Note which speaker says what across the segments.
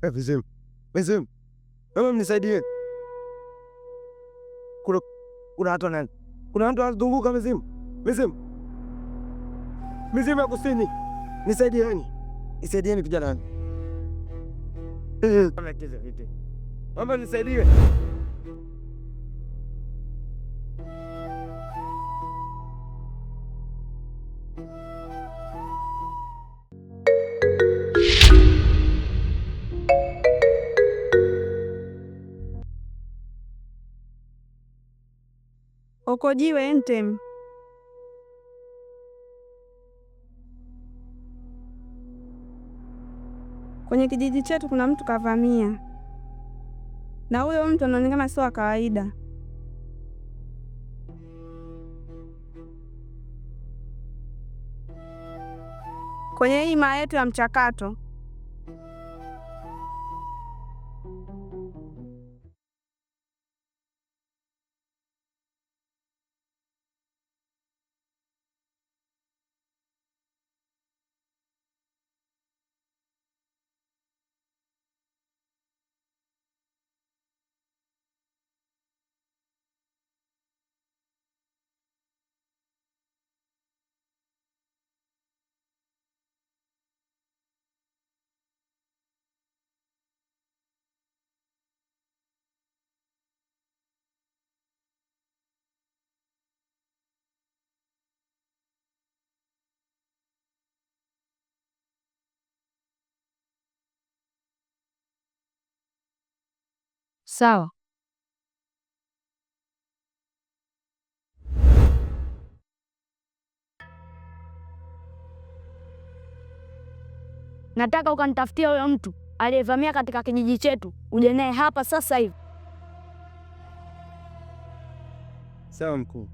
Speaker 1: Vizimu. Vizimu. Mama mnisaidie. Kuna watu nani? Kuna watu wanazunguka vizimu. Vizimu. Vizimu ya kusini. Nisaidieni. Nisaidieni vijana wangu. Mama nisaidie.
Speaker 2: Okojiwe Entem. Kwenye kijiji chetu kuna mtu kavamia, na huyo mtu anaonekana sio wa kawaida. Kwenye hii maa yetu ya mchakato
Speaker 3: sawa. Nataka ukanitafutia huyo mtu aliyevamia katika kijiji chetu, uje naye hapa sasa hivi.
Speaker 1: Sawa mkuu.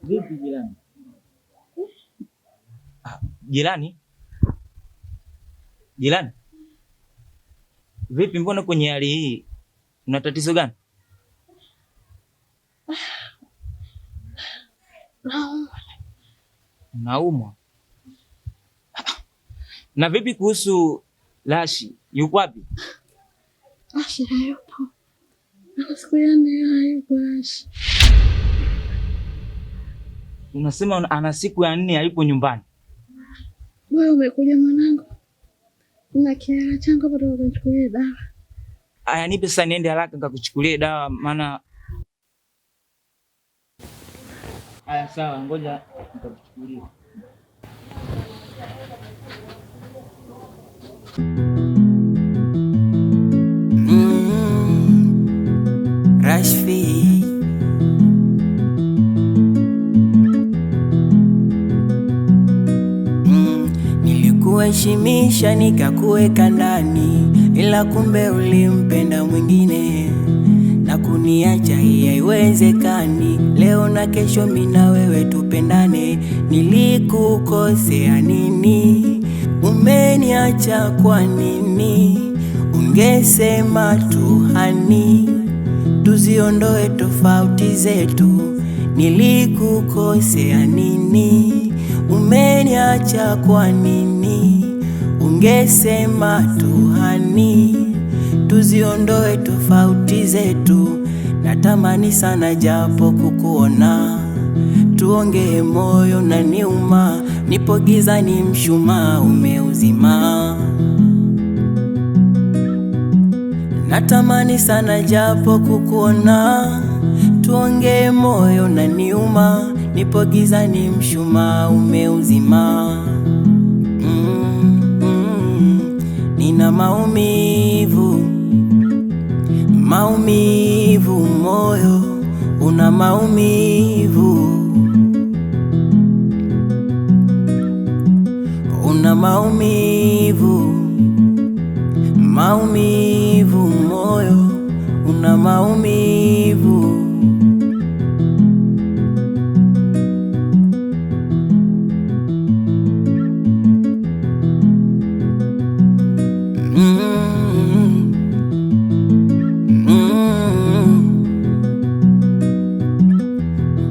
Speaker 4: Vipi jirani? Jirani? Jirani? Vipi, mbona kwenye hali hii? Una tatizo gani? Naumwa. Na vipi kuhusu Lashi? Yuko wapi?
Speaker 5: Lashi hayupo. Siku ya nne hayupo Lashi.
Speaker 4: Unasema ana siku ya 4 hayupo nyumbani?
Speaker 5: Wewe umekuja mwanangu. Una kiara changu hapo ndio unichukulie dawa.
Speaker 4: Aya, nipe sasa niende haraka nikakuchukulie dawa maana. Aya sawa, ngoja nikakuchukulie.
Speaker 6: Rashfi nilikuheshimisha nikakuweka ndani, ila kumbe ulimpenda mwingine na kuniacha. Hii haiwezekani. Leo na kesho mimi na wewe tupendane. Nilikukosea nini? Umeniacha kwa nini? Ungesema tu hani, tuziondoe tofauti zetu. Nilikukosea nini? Umeniacha kwa nini? Ungesema tu hani, tuziondoe tofauti zetu. Natamani sana japo kukuona, tuongee moyo na niuma. Nipo gizani mshumaa umeuzima. Natamani sana japo kukuona, tuongee moyo na niuma. Nipo gizani mshumaa umeuzima. Nina maumivu, maumivu, moyo una maumivu, una maumivu, maumivu, moyo una maumivu.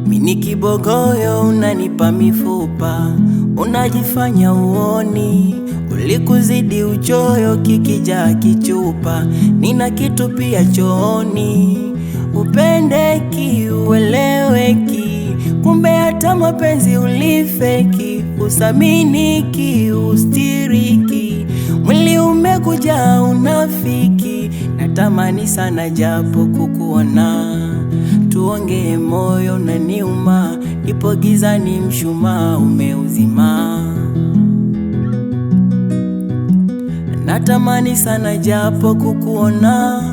Speaker 6: Mini kibogoyo unanipa mifupa, unajifanya uoni, ulikuzidi uchoyo kikija kichupa, nina kitu pia chooni, upendeki ueleweki, kumbe hata mapenzi ulifeki, usaminiki ustiriki, mwili umekuja unafiki, natamani sana japo kukuona, tuongee moyo na niuma, ipo gizani mshumaa umeuzima. Natamani sana japo kukuona,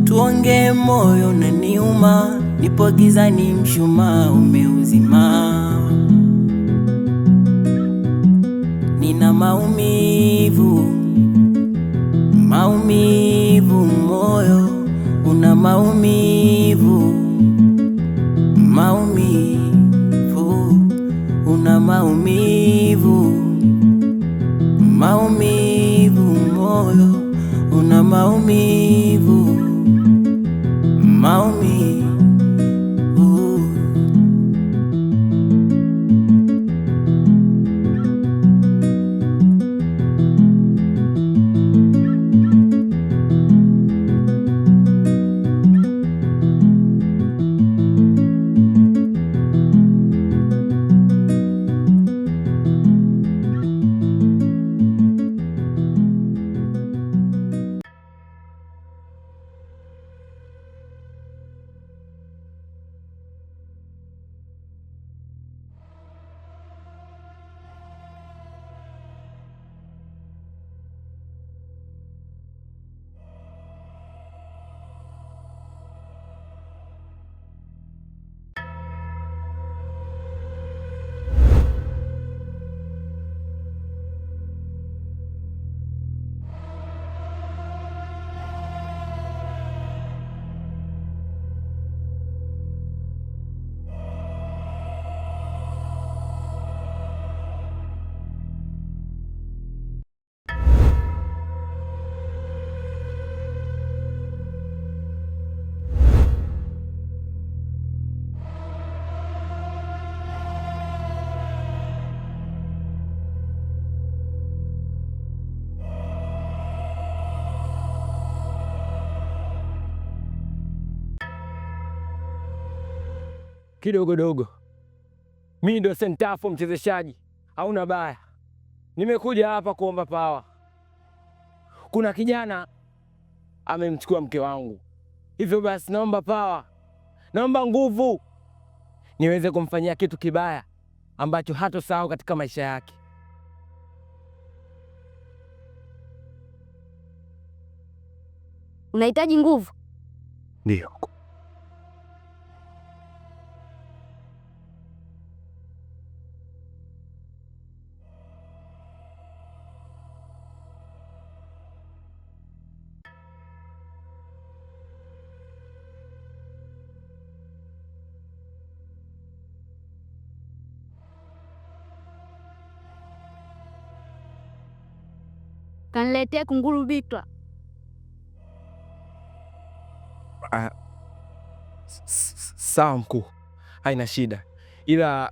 Speaker 6: tuongee moyo na niuma, ipo gizani mshumaa umeuzima. Nina maumivu, maumivu, moyo una maumivu, maumivu, una maumivu, maumivu, moyo una maumivu, maumivu.
Speaker 1: Kidogodogo, mimi ndo sentafu mchezeshaji, hauna baya. Nimekuja hapa kuomba pawa. Kuna kijana amemchukua mke wangu, hivyo basi naomba pawa, naomba nguvu niweze kumfanyia kitu kibaya ambacho hatosahau katika maisha yake.
Speaker 3: Unahitaji nguvu?
Speaker 1: Ndio.
Speaker 3: Kaniletea kunguru bikra.
Speaker 1: Sawa mkuu, haina shida, ila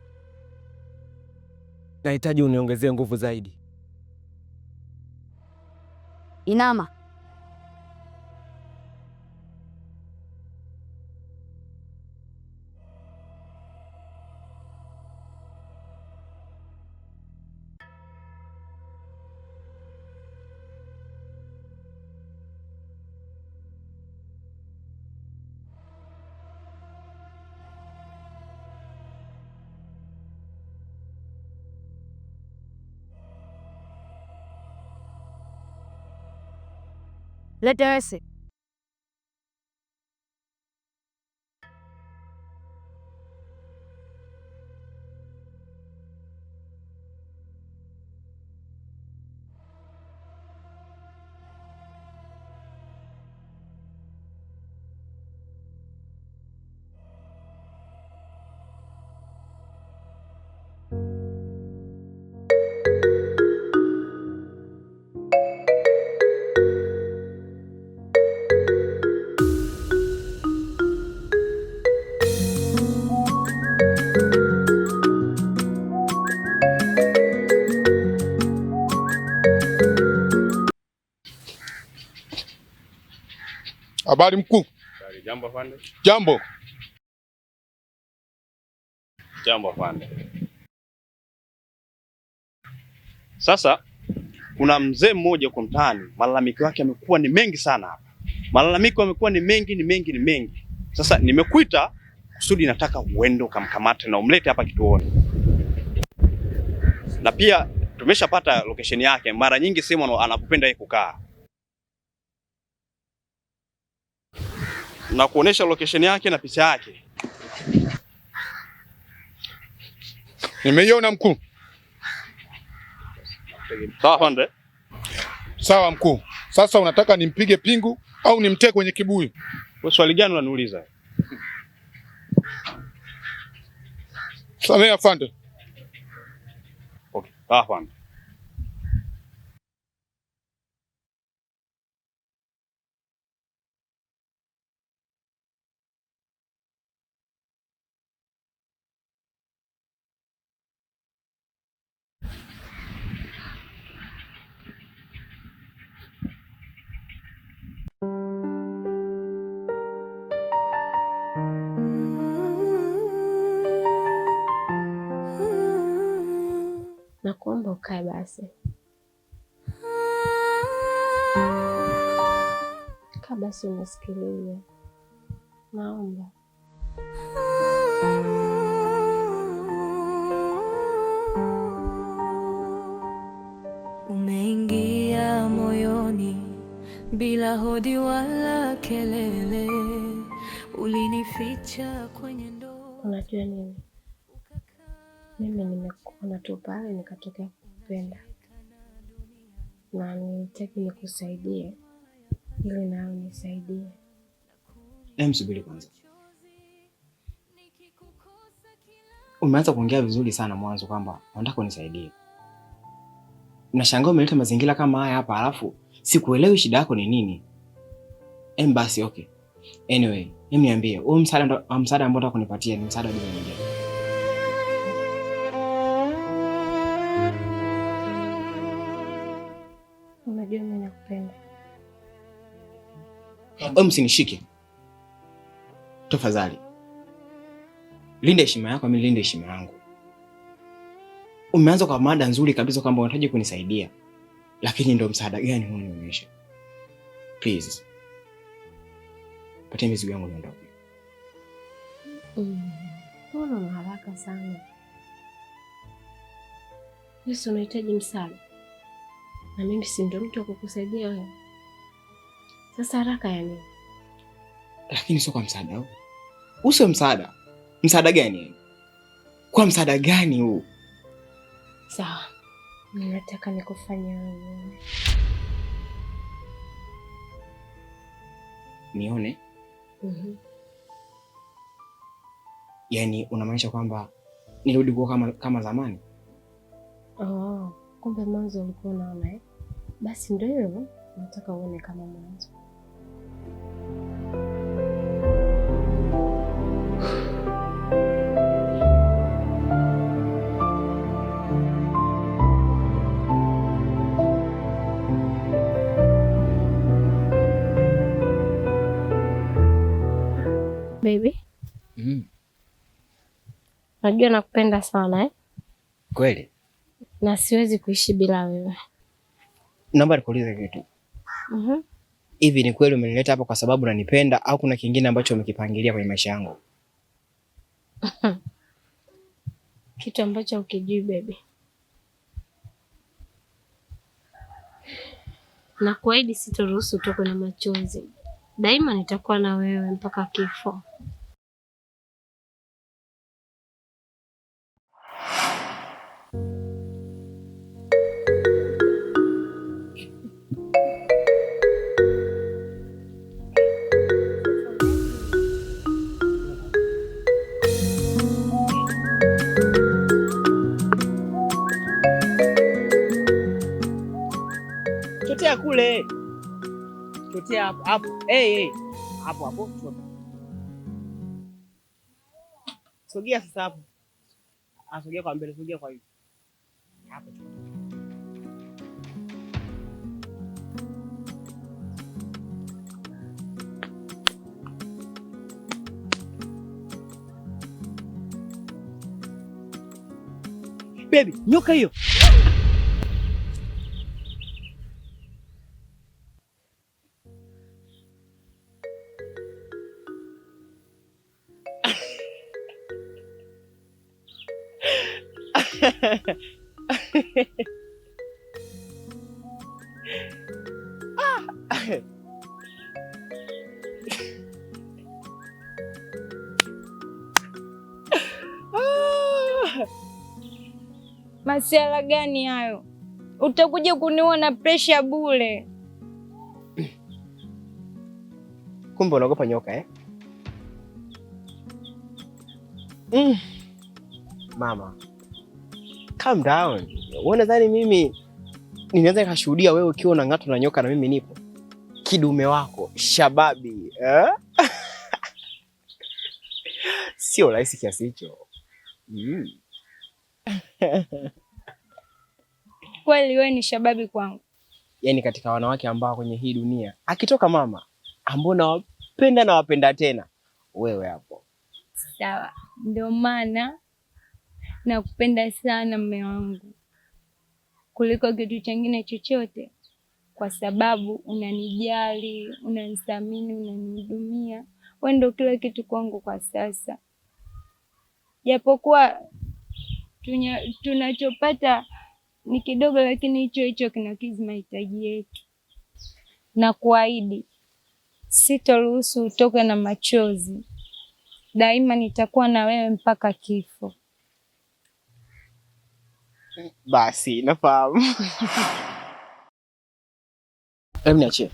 Speaker 1: nahitaji uniongezee nguvu zaidi.
Speaker 3: Inama. Lete wese.
Speaker 7: Habari mkuu.
Speaker 8: Jambo afande.
Speaker 7: Jambo.
Speaker 8: Jambo afande. Sasa kuna mzee mmoja kwa mtaani, malalamiko yake yamekuwa ni mengi sana hapa. Malalamiko yamekuwa ni mengi. Sasa nimekuita kusudi nataka uende ukamkamate na umlete hapa kituoni. Na pia tumeshapata location yake, mara nyingi sehemu anapopenda yeye kukaa. Na kuonesha location yake na picha yake.
Speaker 7: Nimeiona mkuu.
Speaker 8: Sawa afande.
Speaker 7: Sawa mkuu. Sasa unataka nimpige pingu au nimteke kwenye kibuyu?
Speaker 8: Wewe swali gani unaniuliza?
Speaker 7: Samehe afande.
Speaker 8: Okay, sawa afande.
Speaker 9: Nakuomba ukae basi. Kaa basi unisikilize. Naomba.
Speaker 10: Umeingia moyoni bila hodi wala kelele, ulinificha kwenye ndoo.
Speaker 9: Unajua nini? Mimi nimekuona tu pale nikatokea kukupenda, na nilitaka nikusaidie ili nawe nisaidie.
Speaker 11: Subiri kwanza. Umeanza kuongea vizuri sana mwanzo kwamba unataka unisaidie. Nashangaa umeleta mazingira kama haya hapa alafu sikuelewi shida yako ni nini. Basi okay. Anyway, niambie, huo msaada ambao unataka kunipatia ni msaada gani mwingine?
Speaker 9: Unajua mimi nakupenda.
Speaker 11: Msinishike. Tafadhali. Linda heshima yako, mimi linda heshima yangu. Umeanza kwa mada nzuri kabisa kwamba unataka kunisaidia. Lakini ndio msaada gani unanionyesha? Please. Patia mizigo yangu niondoke.
Speaker 9: Mbona una haraka sana? Wewe unahitaji msaada. Na mimi si ndio mtu wa kukusaidia wewe. Sasa haraka ya nini?
Speaker 11: Lakini sio kwa msaada huu. Usio msaada. Msaada gani? Kwa msaada gani huu?
Speaker 9: Sawa. Ninataka nikufanye wewe.
Speaker 11: Nione? Yaani unamaanisha kwamba nirudi kuwa kama zamani?
Speaker 9: Oh, kumbe mwanzo ulikuwa unaona eh? Basi ndio hivyo, nataka uone kama mwanzo. Baby. Najua nakupenda sana eh?
Speaker 11: Kweli?
Speaker 9: Na siwezi kuishi bila wewe.
Speaker 11: Naomba nikuulize kitu. Hivi ni kweli umenileta hapa kwa sababu unanipenda au kuna kingine ambacho umekipangilia kwenye maisha yangu?
Speaker 9: Kitu ambacho ukijui baby. Na kuahidi sitoruhusu utokwe na machozi. Daima nitakuwa na wewe mpaka kifo.
Speaker 4: Chotea kule. Chotea hapo. Hapo. Sogea sasa hapo. Sogea kwa mbele, sogea kwa hivi. Hapo.
Speaker 11: Baby, nyoka hiyo.
Speaker 3: Masiala gani hayo? Utakuja kuniua na presha bure.
Speaker 11: Kumbe unaogopa nyoka eh? Mama, calm down. Wewe nadhani mimi ninaweza nikashuhudia wewe ukiwa unang'atwa na nyoka na mimi nipo? Kidume wako, shababi, eh? Sio rahisi kiasi hicho.
Speaker 3: Kweli wewe ni shababi kwangu.
Speaker 11: Yaani katika wanawake ambao kwenye hii dunia akitoka mama ambao nawapenda na wapenda tena, wewe hapo.
Speaker 3: Sawa, ndio maana nakupenda sana mume wangu kuliko kitu chingine chochote, kwa sababu unanijali, unanithamini, unanihudumia. Wewe ndio kila kitu kwangu kwa sasa. Japokuwa tunachopata ni kidogo, lakini hicho hicho kinakidhi mahitaji yetu. Na kuahidi sitoruhusu utoke na machozi. Daima nitakuwa na wewe mpaka kifo.
Speaker 11: Basi, nafahamu. Hebu niachie.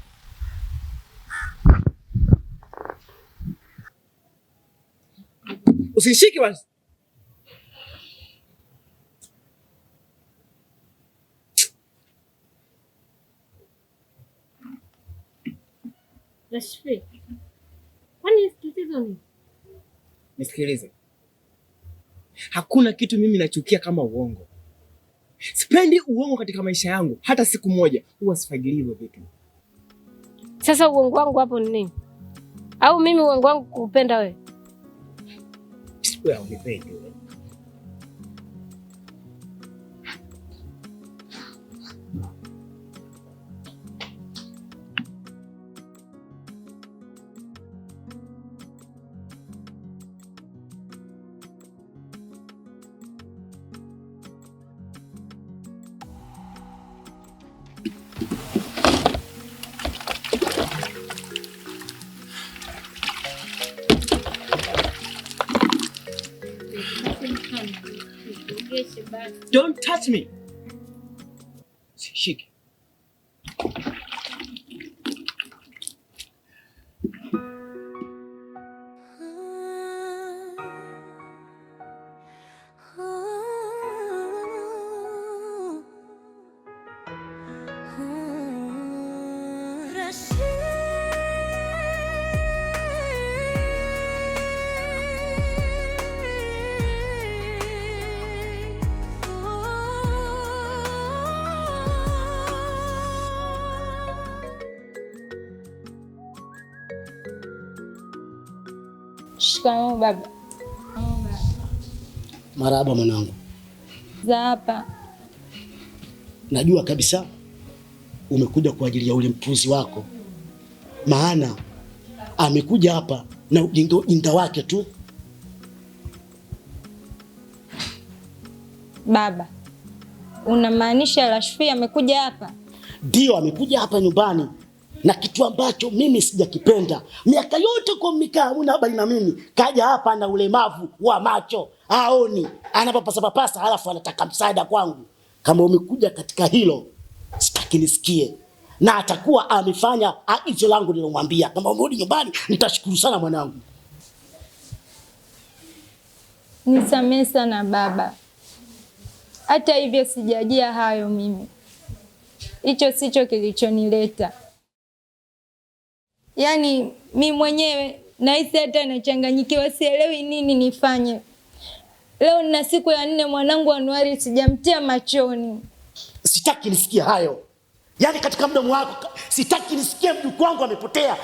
Speaker 11: Usishike basi.
Speaker 9: Rashfi, kwani tatizo ni?
Speaker 11: Nisikilize. Hakuna kitu mimi nachukia kama uongo. Sipendi uongo katika maisha yangu, hata siku moja. Huwa sifagili hivyo vitu.
Speaker 9: Sasa uongo wangu hapo ni nini? Au mimi uongo wangu kupenda wewe?
Speaker 11: Wewe unipendi wewe. Don't touch me. Shike.
Speaker 3: Shikamoo baba.
Speaker 12: Marahaba mwanangu.
Speaker 3: Za hapa.
Speaker 12: Najua kabisa umekuja kwa ajili ya ule mpuzi wako, maana amekuja hapa na ujinga wake tu.
Speaker 3: Baba, unamaanisha Rashfi amekuja hapa?
Speaker 12: Ndio, amekuja hapa nyumbani na kitu ambacho mimi sijakipenda. Miaka yote kwa mmikaa huna habari na mimi. Kaja hapa na ulemavu wa macho, haoni, anapapasa halafu anataka msaada kwangu. Kama umekuja katika hilo, sitaki nisikie. Na atakuwa amefanya agizo langu nilomwambia. Kama umerudi nyumbani, nitashukuru sana mwanangu.
Speaker 3: Nisamehe sana baba. Hata hivyo sijajia hayo mimi. Hicho sicho kilichonileta. Yaani mimi mwenyewe nahisi hata nachanganyikiwa, sielewi nini nifanye. Leo nina siku ya 4 mwanangu Anuari sijamtia machoni.
Speaker 12: Sitaki nisikie hayo. Yaani katika mdomo wako sitaki nisikie mjukuu wangu amepotea.